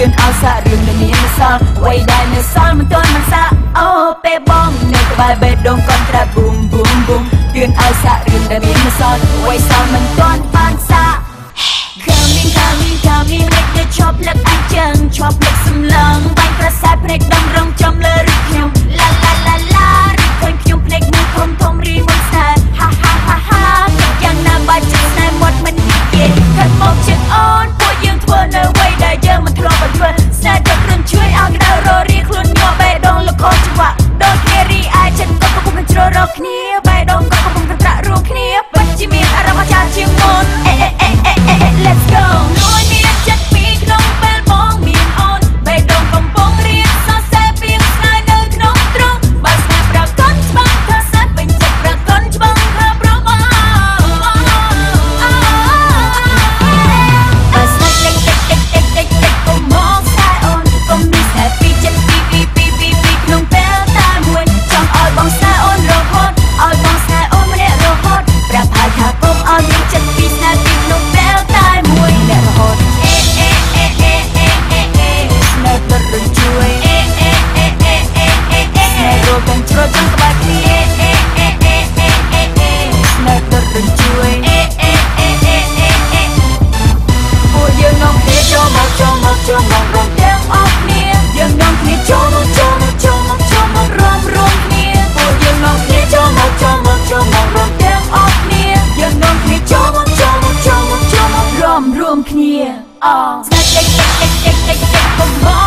នឲ្យសាក់រឿងដែលមានមិនសល់អ្វីដែលនៅសល់មិនទាន់មិនសាក់អូពេលបងនៅក្បែរបេះដូងកូនត្រាប៊ូមប៊ូមប៊ូមទឿនឲ្យសាក់រឿងដែលមានមិនសល់អ្វីសល់មិនទាន់បានសាក់Coming មិនទៅឈប់លឹកអញ្ចឹងឈប់លឹកសំឡងបាញ់ប្រសាទភ្នែកដំរងចំលើឬខ្ញុំឡាឡាឡាឡាឬឃើញខ្ញុំភ្នែកមួយធំធំរីមួយស្នេហ៍ហាហាហាហាយ៉ាងណាបាច់ចិត្តស្នេហ៍មាត់មិននិយាយខិតមកជើងអូនពួកយើងធ្វើនៅអ្វីដែលយើងមិនធ្លាប់បានធ្វើស្នេហ៍ទឹករុនជួយឲ្យក្តៅររីខ្លួនញ័របេះដូងលកខចង្វាក់ដូចគ្នារីឯចិត្តក៏កំពុងជ្រោរកគ្នាបេះដូងក៏កំពុងត្រាក់រួមគ្នាពិតជាមានអារម្មណ៍អាចារ្យជាងមុនLet's go មួយមានចិត្តពីក្នុងពេលបងមានអូនបេះដូងកំពុងរៀនសរសេរពីស្នេហ៍នៅក្នុងទ្រង់បើស្នេហ៍ប្រកបច្បាស់ថាសែពេញចិត្តប្រកបច្បាស់ថាប្រមាបើស្នេហ៍តិចកុំមកខ្សែអូនកុំមានខ្សែពីចិត្តពីក្នុងពេលតែមួយចង់ឲ្យបងស្នេហ៍អូនរហូតឲ្យបងស្នេហ៍អូនម្នាក់រហូតប្រាប់ហើយថាកុំឲ្យមានចិត្តពីស្នេហ៍ពីក្នុងពេលតែមួយអ្នករហូតស្នេហ៍ដុតរញ្ជួយស្នេហ៍រកទាំងជ្រុលចង់ក្បែរគ្នាស្នេហ៍ដុតរញ្ជួយពួកយើងនាំគ្នាចូលមករួមទាំងអស់គ្នាយើងនាំគ្នាចូលមករំគ្នាពួកយើងនាំគ្នាចូលមករួមទាំងអស់គ្នាយើងនាំគ្នាចូលមករំគ្នាស្នេហ៍តិចកុំមក